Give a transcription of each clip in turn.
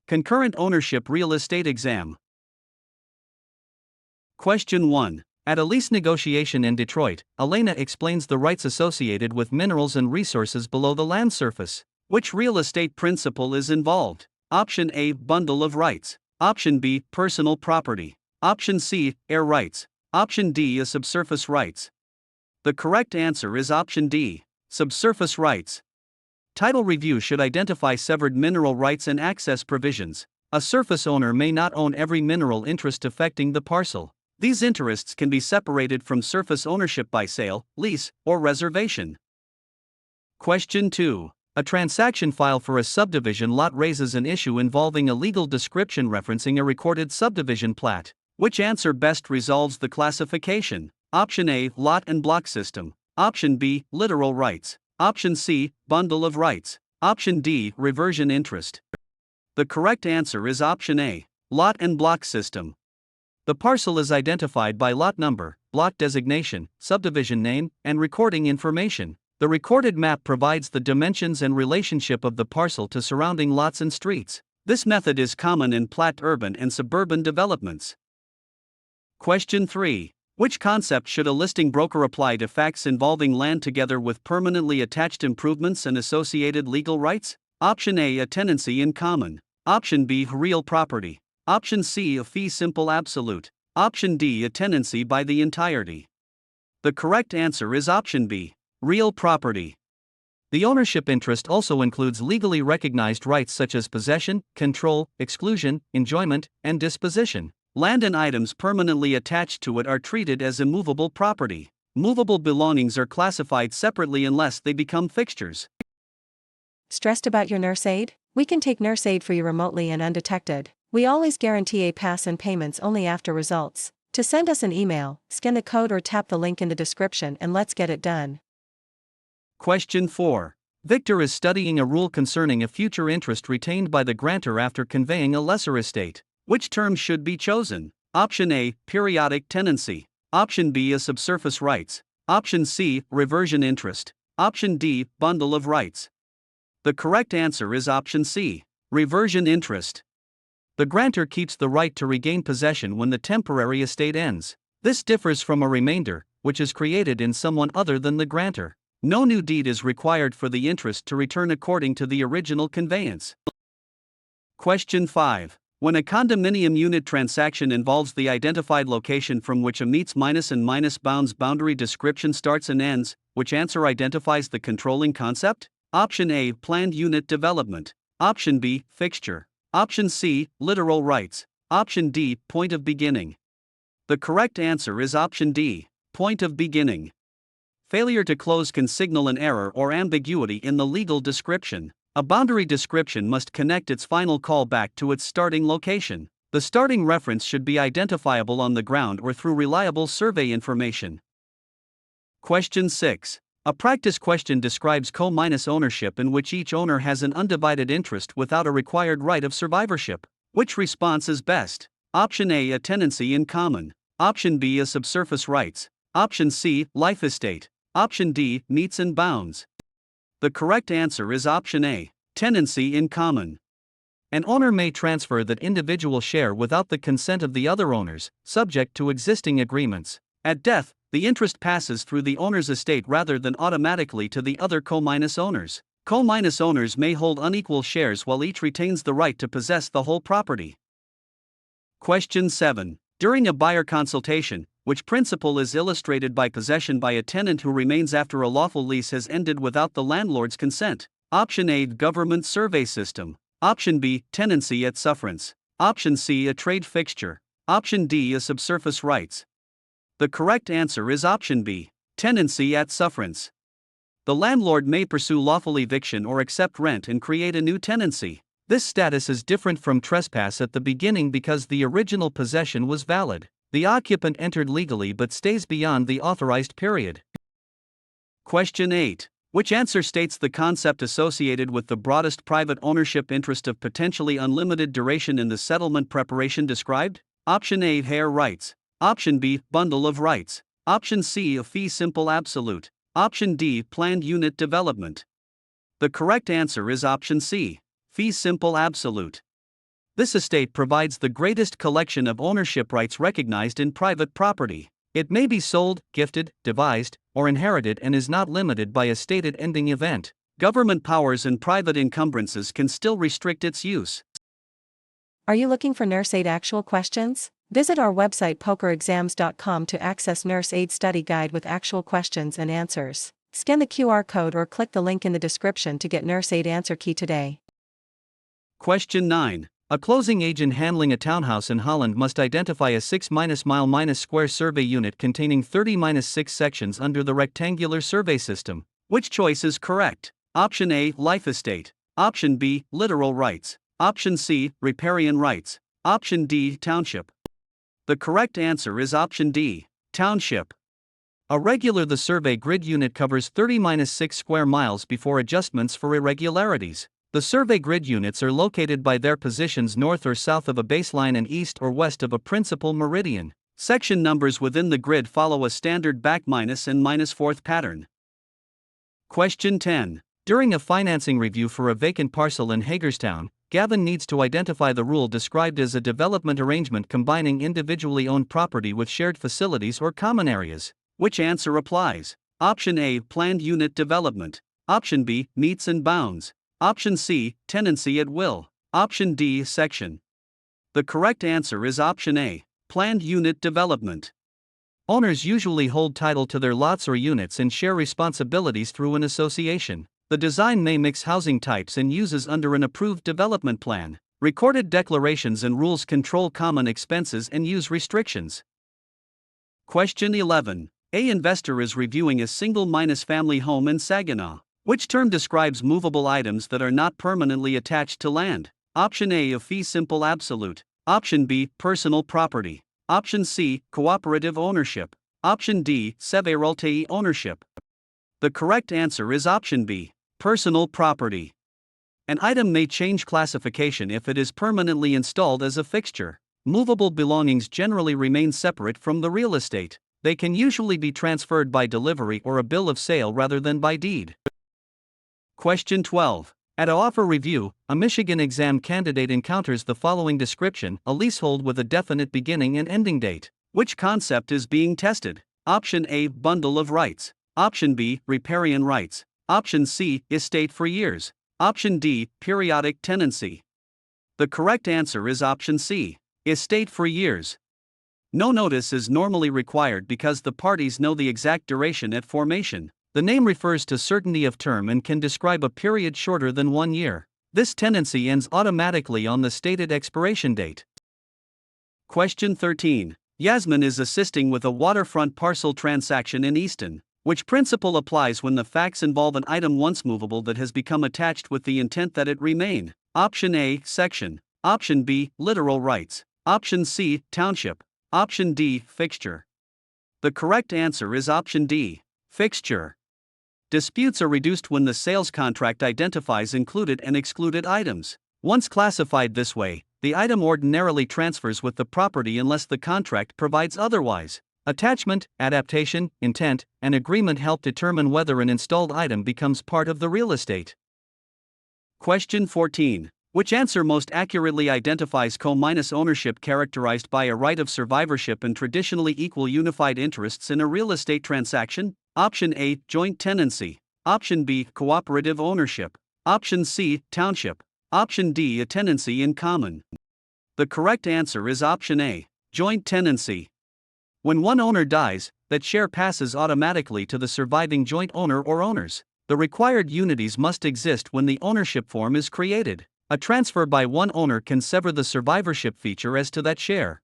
Concurrent ownership real estate exam. Question 1. At a lease negotiation in Detroit, Elena explains the rights associated with minerals and resources below the land surface. Which real estate principle is involved? Option A. Bundle of rights. Option B. Personal property. Option C. Air rights. Option D. Subsurface rights. The correct answer is option D. Subsurface rights. Title review should identify severed mineral rights and access provisions. A surface owner may not own every mineral interest affecting the parcel. These interests can be separated from surface ownership by sale, lease, or reservation. Question 2. A transaction file for a subdivision lot raises an issue involving a legal description referencing a recorded subdivision plat. Which answer best resolves the classification? Option A. Lot and block system. Option B. Literal rights. Option C. Bundle of rights. Option D. Reversion interest. The correct answer is option A. Lot and block system. The parcel is identified by lot number, block designation, subdivision name, and recording information. The recorded map provides the dimensions and relationship of the parcel to surrounding lots and streets. This method is common in plat urban and suburban developments. Question 3. Which concept should a listing broker apply to facts involving land together with permanently attached improvements and associated legal rights? Option A. A tenancy in common. Option B. Real property. Option C. A fee simple absolute. Option D. A tenancy by the entirety. The correct answer is option B. Real property. The ownership interest also includes legally recognized rights such as possession, control, exclusion, enjoyment, and disposition. Land and items permanently attached to it are treated as immovable property. Movable belongings are classified separately unless they become fixtures. Stressed about your nurse aid? We can take nurse aid for you remotely and undetected. We always guarantee a pass and payments only after results. To send us an email, scan the code or tap the link in the description and let's get it done. Question 4. Victor is studying a rule concerning a future interest retained by the grantor after conveying a lesser estate. Which term should be chosen? Option A. Periodic tenancy. Option B. Subsurface rights. Option C. Reversion interest. Option D. Bundle of rights. The correct answer is option C. Reversion interest. The grantor keeps the right to regain possession when the temporary estate ends. This differs from a remainder, which is created in someone other than the grantor. No new deed is required for the interest to return according to the original conveyance. Question 5. When a condominium unit transaction involves the identified location from which a meets minus and minus bounds boundary description starts and ends, which answer identifies the controlling concept? Option A. Planned unit development. Option B. Fixture. Option C. Literal rights. Option D. Point of beginning. The correct answer is option D. Point of beginning. Failure to close can signal an error or ambiguity in the legal description. A boundary description must connect its final call back to its starting location. The starting reference should be identifiable on the ground or through reliable survey information. Question 6. A practice question describes co-minus ownership in which each owner has an undivided interest without a required right of survivorship. Which response is best? Option A. A tenancy in common. Option B. Subsurface rights. Option C. Life estate. Option D. Meets and bounds. The correct answer is option A. Tenancy in common. An owner may transfer that individual share without the consent of the other owners, subject to existing agreements. At death, the interest passes through the owner's estate rather than automatically to the other co-minus owners. Co-minus owners may hold unequal shares while each retains the right to possess the whole property. Question 7. During a buyer consultation, which principle is illustrated by possession by a tenant who remains after a lawful lease has ended without the landlord's consent? Option A. Government survey system. Option B. Tenancy at sufferance. Option C. A trade fixture. Option D. Subsurface rights. The correct answer is option B. Tenancy at sufferance. The landlord may pursue lawful eviction or accept rent and create a new tenancy. This status is different from trespass at the beginning because the original possession was valid. The occupant entered legally but stays beyond the authorized period. Question 8. Which answer states the concept associated with the broadest private ownership interest of potentially unlimited duration in the settlement preparation described? Option A. Air rights. Option B. Bundle of rights. Option C. A fee simple absolute. Option D. Planned unit development. The correct answer is option C. Fee simple absolute. This estate provides the greatest collection of ownership rights recognized in private property. It may be sold, gifted, devised, or inherited and is not limited by a stated ending event. Government powers and private encumbrances can still restrict its use. Are you looking for Nurse Aid actual questions? Visit our website pokerexams.com to access Nurse Aid study guide with actual questions and answers. Scan the QR code or click the link in the description to get Nurse Aid answer key today. Question 9. A closing agent handling a townhouse in Holland must identify a 6-mile-square survey unit containing 30-6 sections under the rectangular survey system. Which choice is correct? Option A, life estate. Option B, literal rights. Option C, riparian rights. Option D, township. The correct answer is option D, township. The survey grid unit covers 30-6 square miles before adjustments for irregularities. The survey grid units are located by their positions north or south of a baseline and east or west of a principal meridian. Section numbers within the grid follow a standard back minus and minus fourth pattern. Question 10. During a financing review for a vacant parcel in Hagerstown, Gavin needs to identify the rule described as a development arrangement combining individually owned property with shared facilities or common areas. Which answer applies? Option A, planned unit development. Option B, metes and bounds. Option C, tenancy at will. Option D, section. The correct answer is option A, planned unit development. Owners usually hold title to their lots or units and share responsibilities through an association. The design may mix housing types and uses under an approved development plan. Recorded declarations and rules control common expenses and use restrictions. Question 11. A investor is reviewing a single-family home in Saginaw. Which term describes movable items that are not permanently attached to land? Option A, a fee simple absolute. Option B, personal property. Option C, cooperative ownership. Option D, severalty ownership. The correct answer is option B, personal property. An item may change classification if it is permanently installed as a fixture. Movable belongings generally remain separate from the real estate. They can usually be transferred by delivery or a bill of sale rather than by deed. Question 12. At an offer review, a Michigan exam candidate encounters the following description: a leasehold with a definite beginning and ending date. Which concept is being tested? Option A, bundle of rights. Option B, riparian rights. Option C, estate for years. Option D, periodic tenancy. The correct answer is option C, estate for years. No notice is normally required because the parties know the exact duration at formation. The name refers to certainty of term and can describe a period shorter than 1 year. This tenancy ends automatically on the stated expiration date. Question 13. Yasmin is assisting with a waterfront parcel transaction in Easton. Which principle applies when the facts involve an item once movable that has become attached with the intent that it remain? Option A, section. Option B, literal rights. Option C, township. Option D, fixture. The correct answer is option D, fixture. Disputes are reduced when the sales contract identifies included and excluded items. Once classified this way, the item ordinarily transfers with the property unless the contract provides otherwise. Attachment, adaptation, intent, and agreement help determine whether an installed item becomes part of the real estate. Question 14. Which answer most accurately identifies co-ownership characterized by a right of survivorship and traditionally equal unified interests in a real estate transaction? Option A, joint tenancy. Option B, cooperative ownership. Option C, township. Option D, a tenancy in common. The correct answer is option A, joint tenancy. When one owner dies, that share passes automatically to the surviving joint owner or owners. The required unities must exist when the ownership form is created. A transfer by one owner can sever the survivorship feature as to that share.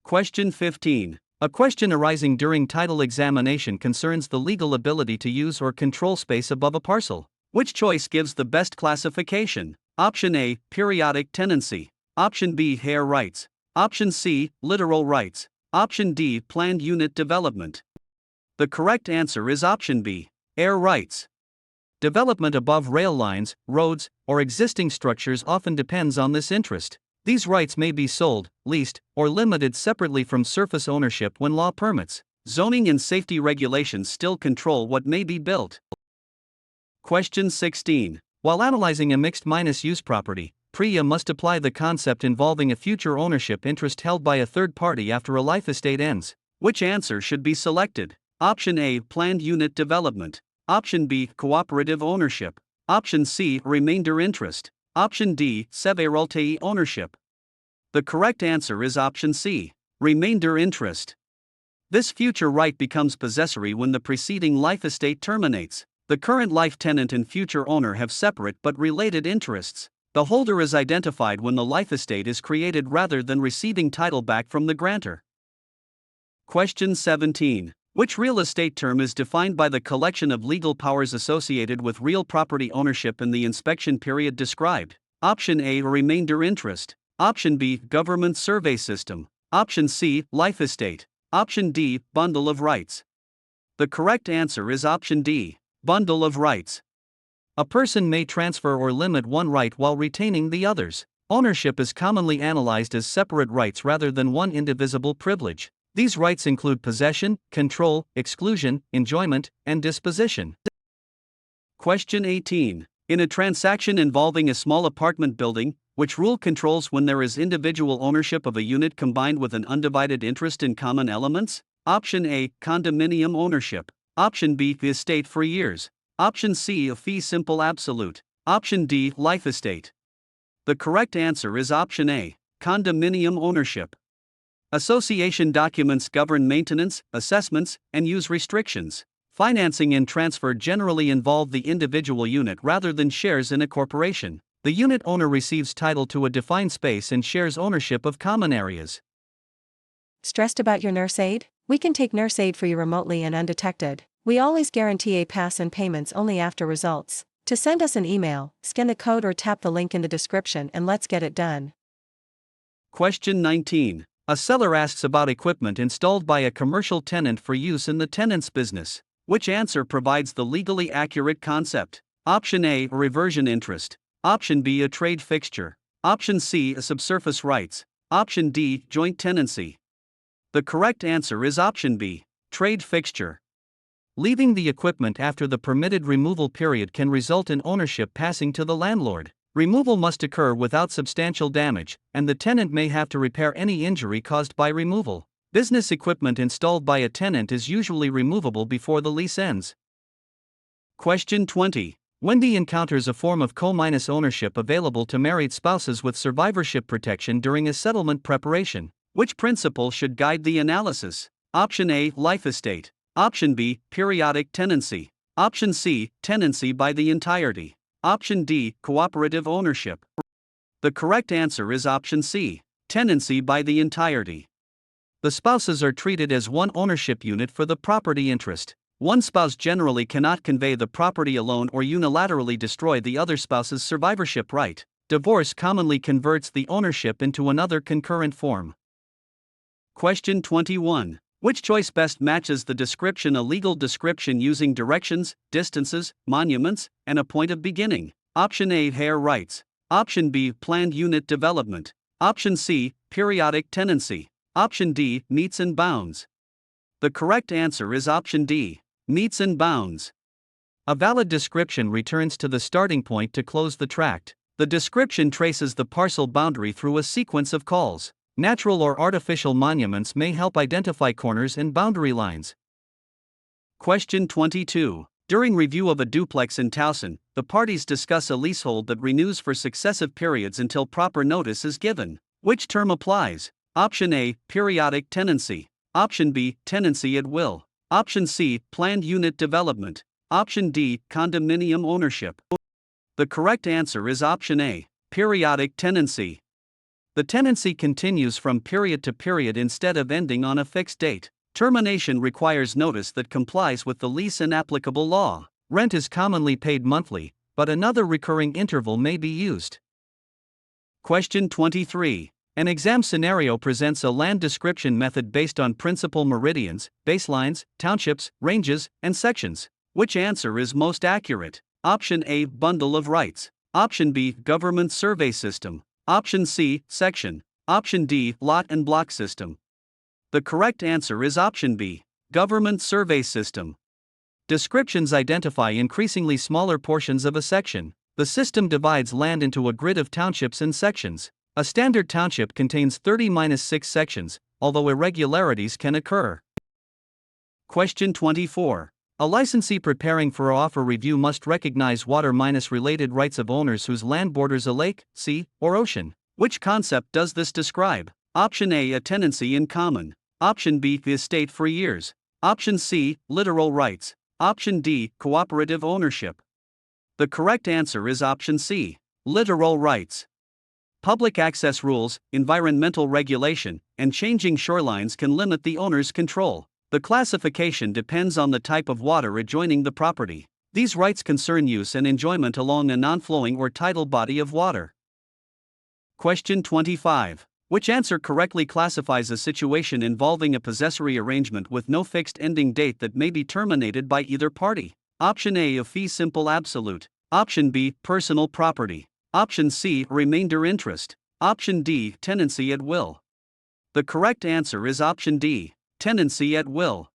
Question 15. A question arising during title examination concerns the legal ability to use or control space above a parcel. Which choice gives the best classification? Option A, periodic tenancy. Option B, heir rights. Option C, literal rights. Option D, planned unit development. The correct answer is option B, heir rights. Development above rail lines, roads, or existing structures often depends on this interest. These rights may be sold, leased, or limited separately from surface ownership when law permits. Zoning and safety regulations still control what may be built. Question 16. While analyzing a mixed-use property, PREA must apply the concept involving a future ownership interest held by a third party after a life estate ends. Which answer should be selected? Option A, planned unit development. Option B, cooperative ownership. Option C, remainder interest. Option D, severalty ownership. The correct answer is option C, remainder interest. This future right becomes possessory when the preceding life estate terminates. The current life tenant and future owner have separate but related interests. The holder is identified when the life estate is created rather than receiving title back from the grantor. Question 17. Which real estate term is defined by the collection of legal powers associated with real property ownership in the inspection period described? Option A, remainder interest. Option B, government survey system. Option C, life estate. Option D, bundle of rights. The correct answer is option D, bundle of rights. A person may transfer or limit one right while retaining the others. Ownership is commonly analyzed as separate rights rather than one indivisible privilege. These rights include possession, control, exclusion, enjoyment, and disposition. Question 18. In a transaction involving a small apartment building, which rule controls when there is individual ownership of a unit combined with an undivided interest in common elements? Option A, condominium ownership. Option B, the estate for years. Option C, a fee simple absolute. Option D, life estate. The correct answer is option A, condominium ownership. Association documents govern maintenance, assessments, and use restrictions. Financing and transfer generally involve the individual unit rather than shares in a corporation. The unit owner receives title to a defined space and shares ownership of common areas. Stressed about your nurse aid? We can take nurse aid for you remotely and undetected. We always guarantee a pass and payments only after results. To send us an email, scan the code or tap the link in the description and let's get it done. Question 19. A seller asks about equipment installed by a commercial tenant for use in the tenant's business. Which answer provides the legally accurate concept? Option A, reversion interest. Option B, a trade fixture. Option C, a subsurface rights. Option D, joint tenancy. The correct answer is option B, trade fixture. Leaving the equipment after the permitted removal period can result in ownership passing to the landlord. Removal must occur without substantial damage, and the tenant may have to repair any injury caused by removal. Business equipment installed by a tenant is usually removable before the lease ends. Question 20. Wendy encounters a form of co-ownership available to married spouses with survivorship protection during a settlement preparation. Which principle should guide the analysis? Option A, life estate. Option B, periodic tenancy. Option C, tenancy by the entirety. Option D, cooperative ownership. The correct answer is option C, tenancy by the entirety. The spouses are treated as one ownership unit for the property interest. One spouse generally cannot convey the property alone or unilaterally destroy the other spouse's survivorship right. Divorce commonly converts the ownership into another concurrent form. Question 21. Which choice best matches the description? A legal description using directions, distances, monuments, and a point of beginning. Option A, hair rights. Option B, planned unit development. Option C, periodic tenancy. Option D, metes and bounds. The correct answer is option D, metes and bounds. A valid description returns to the starting point to close the tract. The description traces the parcel boundary through a sequence of calls. Natural or artificial monuments may help identify corners and boundary lines. Question 22. During review of a duplex in Towson, the parties discuss a leasehold that renews for successive periods until proper notice is given. Which term applies? Option A, periodic tenancy. Option B, tenancy at will. Option C, planned unit development. Option D, condominium ownership. The correct answer is option A, periodic tenancy. The tenancy continues from period to period instead of ending on a fixed date. Termination requires notice that complies with the lease and applicable law. Rent is commonly paid monthly, but another recurring interval may be used. Question 23. An exam scenario presents a land description method based on principal meridians, baselines, townships, ranges, and sections. Which answer is most accurate? Option A, bundle of rights. Option B, government survey system. Option C, section. Option D, lot and block system. The correct answer is option B, government survey system. Descriptions identify increasingly smaller portions of a section. The system divides land into a grid of townships and sections. A standard township contains 30-6 sections, although irregularities can occur. Question 24. A licensee preparing for offer review must recognize water-related rights of owners whose land borders a lake, sea, or ocean. Which concept does this describe? Option A, a tenancy in common. Option B, the estate for years. Option C, littoral rights. Option D, cooperative ownership. The correct answer is option C, littoral rights. Public access rules, environmental regulation, and changing shorelines can limit the owner's control. The classification depends on the type of water adjoining the property. These rights concern use and enjoyment along a non-flowing or tidal body of water. Question 25. Which answer correctly classifies a situation involving a possessory arrangement with no fixed ending date that may be terminated by either party? Option A, a fee simple absolute. Option B, personal property. Option C, remainder interest. Option D, tenancy at will. The correct answer is option D, tenancy at will.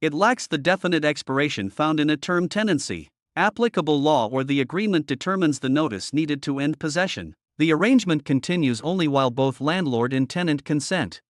It lacks the definite expiration found in a term tenancy. Applicable law or the agreement determines the notice needed to end possession. The arrangement continues only while both landlord and tenant consent.